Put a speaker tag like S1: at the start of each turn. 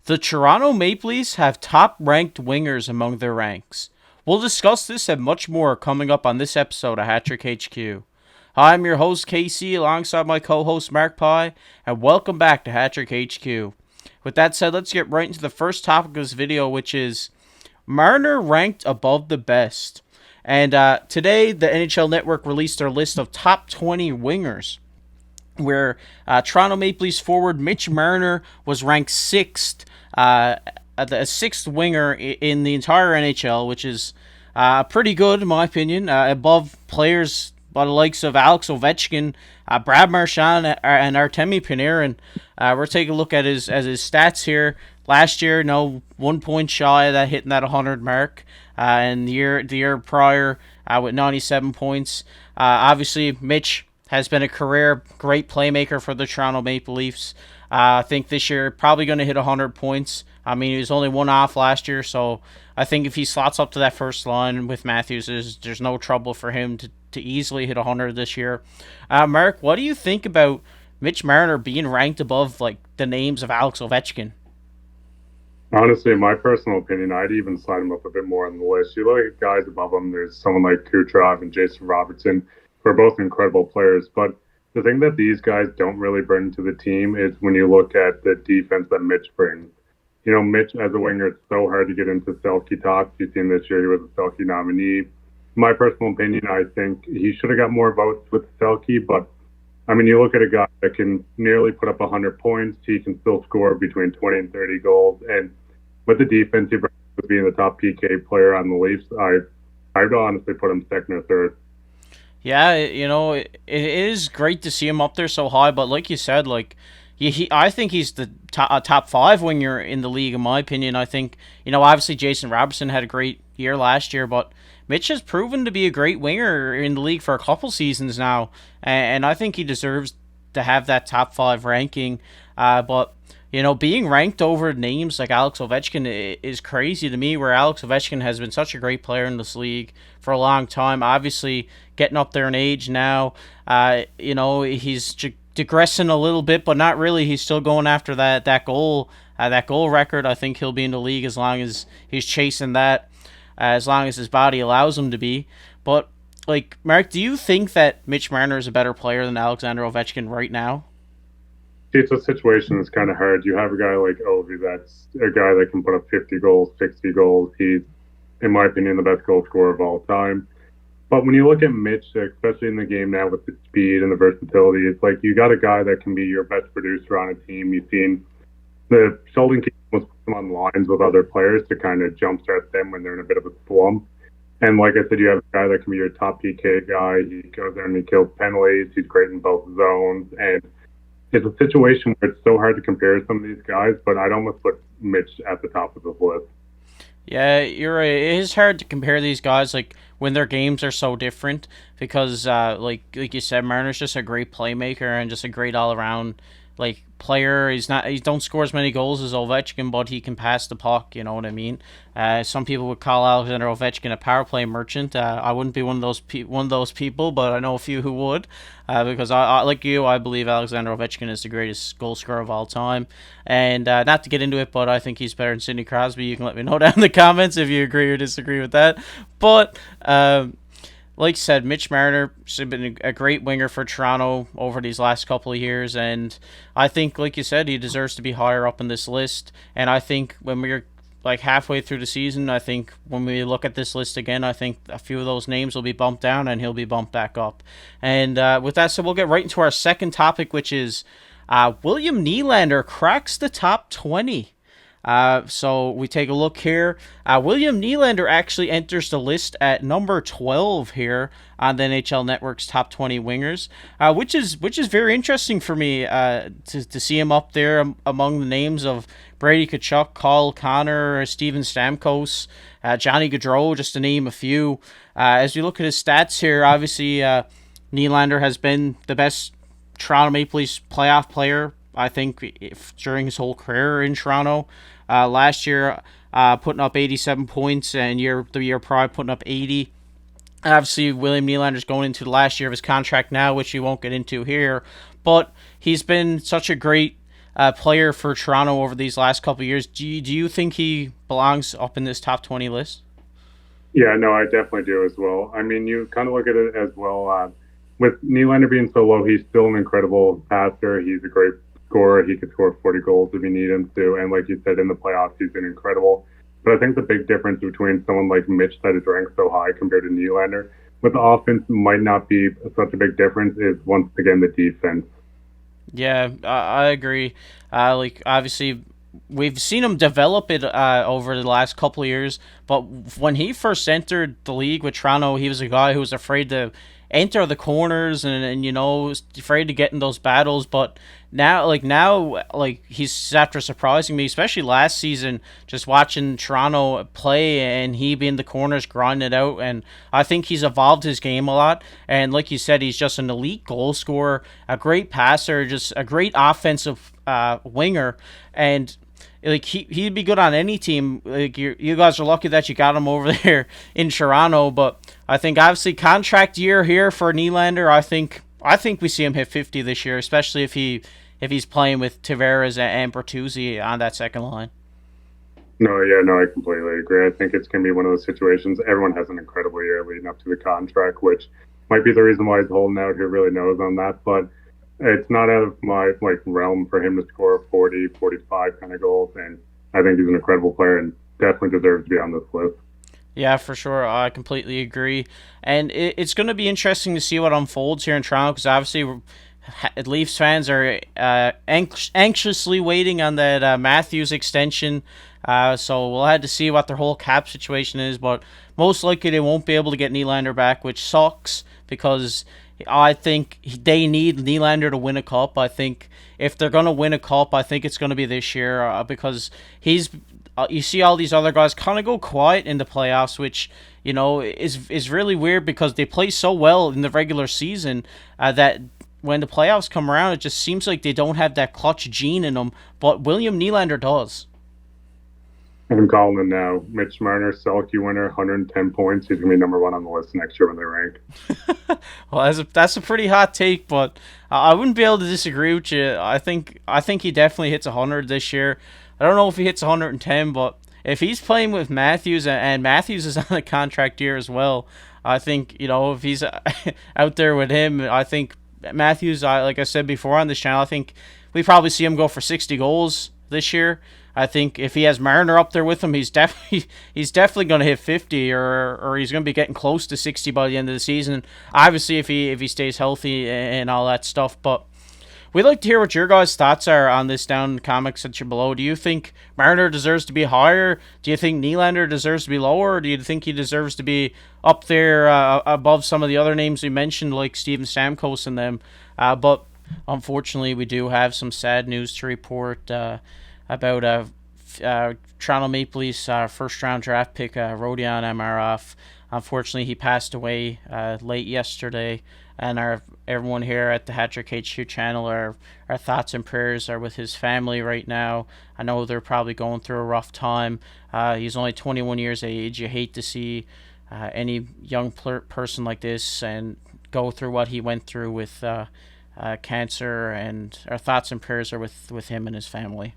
S1: The Toronto Maple Leafs have top-ranked wingers among their ranks. We'll discuss this and much more coming up on this episode of Hattrick HQ. Hi, I'm your host Casey alongside my co-host Mark Pye, and welcome back to Hattrick HQ. With that said, let's get right into the first topic of this video, which is Marner ranked above the best. And today, the NHL Network released their list of top 20 wingers, where Toronto Maple Leafs forward Mitch Marner was ranked sixth, the sixth winger in the entire NHL, which is pretty good in my opinion, above players by the likes of Alex Ovechkin, Brad Marchand, and Artemi Panarin. We're taking a look at his stats here. Last year, 1 point shy of that hitting that 100 mark, and the year prior with 97 points. Obviously, Mitch has been a career great playmaker for the Toronto Maple Leafs. I think this year probably going to hit 100 points. I mean, he was only one off last year, so I think if he slots up to that first line with Matthews, there's no trouble for him to easily hit 100 this year. Mark, what do you think about Mitch Marner being ranked above like the names of Alex Ovechkin?
S2: Honestly, in my personal opinion, I'd even slide him up a bit more on the list. You look at guys above him, there's someone like Kucherov and Jason Robertson, who are both incredible players. But the thing that these guys don't really bring to the team is when you look at the defense that Mitch brings. You know, Mitch as a winger, it's so hard to get into Selke talks. You've seen this year he was a Selke nominee. In my personal opinion, I think he should have got more votes with Selke, but I mean, you look at a guy that can nearly put up 100 points. He can still score between 20 and 30 goals. And with the defense, he brings with being the top PK player on the Leafs, I'd honestly put him second or third.
S1: Yeah, it is great to see him up there so high, but like you said, I think he's the top five winger in the league, in my opinion. I think, obviously Jason Robertson had a great year last year, but Mitch has proven to be a great winger in the league for a couple seasons now, and I think he deserves to have that top five ranking. But being ranked over names like Alex Ovechkin is crazy to me, where Alex Ovechkin has been such a great player in this league for a long time. Obviously, getting up there in age now, he's digressing a little bit, but not really. He's still going after that goal record. I think he'll be in the league as long as he's chasing that, as long as his body allows him to be. But like, Mark, do you think that Mitch Marner is a better player than Alexander Ovechkin right now?
S2: See, it's a situation that's kind of hard. You have a guy like Ovi that's a guy that can put up 50 goals, 60 goals. He's, in my opinion, the best goal scorer of all time. But when you look at Mitch, especially in the game now with the speed and the versatility, it's like you got a guy that can be your best producer on a team. You've seen the Sheldon Keefe was put him on lines with other players to kind of jumpstart them when they're in a bit of a slump. And like I said, you have a guy that can be your top PK guy. He goes there and he kills penalties. He's great in both zones. And it's a situation where it's so hard to compare some of these guys, but I'd almost put Mitch at the top of the list.
S1: Yeah, you're right. It is hard to compare these guys like when their games are so different because like you said, Marner's just a great playmaker and just a great all around player. He don't score as many goals as Ovechkin, but he can pass the puck. You know what I mean? Some people would call Alexander Ovechkin a power play merchant. I wouldn't be one of those people, but I know a few who would, because I like you. I believe Alexander Ovechkin is the greatest goal scorer of all time. And not to get into it, but I think he's better than Sidney Crosby. You can let me know down in the comments if you agree or disagree with that. But like I said, Mitch Marner has been a great winger for Toronto over these last couple of years, and I think, like you said, he deserves to be higher up in this list. And I think when we're like halfway through the season, I think when we look at this list again, I think a few of those names will be bumped down and he'll be bumped back up. And with that said, we'll get right into our second topic, which is William Nylander cracks the top 20. So we take a look here. William Nylander actually enters the list at number 12 here on the NHL Network's top 20 wingers, which is very interesting for me to see him up there among the names of Brady Tkachuk, Kyle Connor, Steven Stamkos, Johnny Gaudreau, just to name a few. As we look at his stats here, obviously Nylander has been the best Toronto Maple Leafs playoff player, I think, during his whole career in Toronto. Last year, putting up 87 points, and the year prior putting up 80. Obviously, William Nylander's going into the last year of his contract now, which we won't get into here. But he's been such a great player for Toronto over these last couple of years. Do you think he belongs up in this top 20 list?
S2: Yeah, no, I definitely do as well. I mean, you kind of look at it as well. With Nylander being so low, he's still an incredible passer. He's a great scorer. He could score 40 goals if you need him to. And like you said, in the playoffs, he's been incredible. But I think the big difference between someone like Mitch that is ranked so high compared to Nylander, with the offense might not be such a big difference, is once again the defense.
S1: Yeah, I agree. Like obviously, we've seen him develop it over the last couple of years. But when he first entered the league with Toronto, he was a guy who was afraid to enter the corners and was afraid to get in those battles. But now, he's after surprising me, especially last season, just watching Toronto play and he be in the corners grinding it out. And I think he's evolved his game a lot. And like you said, he's just an elite goal scorer, a great passer, just a great offensive winger. And like he'd be good on any team. Like you guys are lucky that you got him over there in Toronto. But I think obviously contract year here for Nylander. I think we see him hit 50 this year, especially if he's playing with Tavares and Bertuzzi on that second line.
S2: No, yeah, no, I completely agree. I think it's going to be one of those situations. Everyone has an incredible year leading up to the contract, which might be the reason why he's holding out. Who really knows on that? But it's not out of my like realm for him to score 40, 45 kind of goals. And I think he's an incredible player and definitely deserves to be on this list.
S1: Yeah, for sure. I completely agree. And it's going to be interesting to see what unfolds here in Toronto because obviously Leafs fans are anxiously waiting on that Matthews extension. So we'll have to see what their whole cap situation is. But most likely they won't be able to get Nylander back, which sucks because I think they need Nylander to win a cup. I think if they're going to win a cup, I think it's going to be this year because he's you see all these other guys kind of go quiet in the playoffs, which is really weird because they play so well in the regular season that when the playoffs come around, it just seems like they don't have that clutch gene in them. But William Nylander does.
S2: I'm calling him now. Mitch Marner, Selke winner, 110 points. He's going to be number one on the list next year when they rank.
S1: Well, that's a pretty hot take, but I wouldn't be able to disagree with you. I think he definitely hits 100 this year. I don't know if he hits 110, but if he's playing with Matthews and Matthews is on a contract year as well, I think if he's out there with him, I think Matthews. Like I said before on this channel, I think we probably see him go for 60 goals this year. I think if he has Marner up there with him, he's definitely going to hit 50 or he's going to be getting close to 60 by the end of the season. Obviously, if he stays healthy and all that stuff, but we'd like to hear what your guys' thoughts are on this down in the comics section below. Do you think Marner deserves to be higher? Do you think Nylander deserves to be lower? Or do you think he deserves to be up there above some of the other names we mentioned, like Steven Stamkos and them? But unfortunately, we do have some sad news to report about Toronto Maple Leafs first round draft pick Rodion Amarov. Unfortunately, he passed away late yesterday, and everyone here at the Hattrick HQ channel, our thoughts and prayers are with his family right now. I know they're probably going through a rough time. He's only 21 years of age. You hate to see any young person like this and go through what he went through with cancer, and our thoughts and prayers are with him and his family.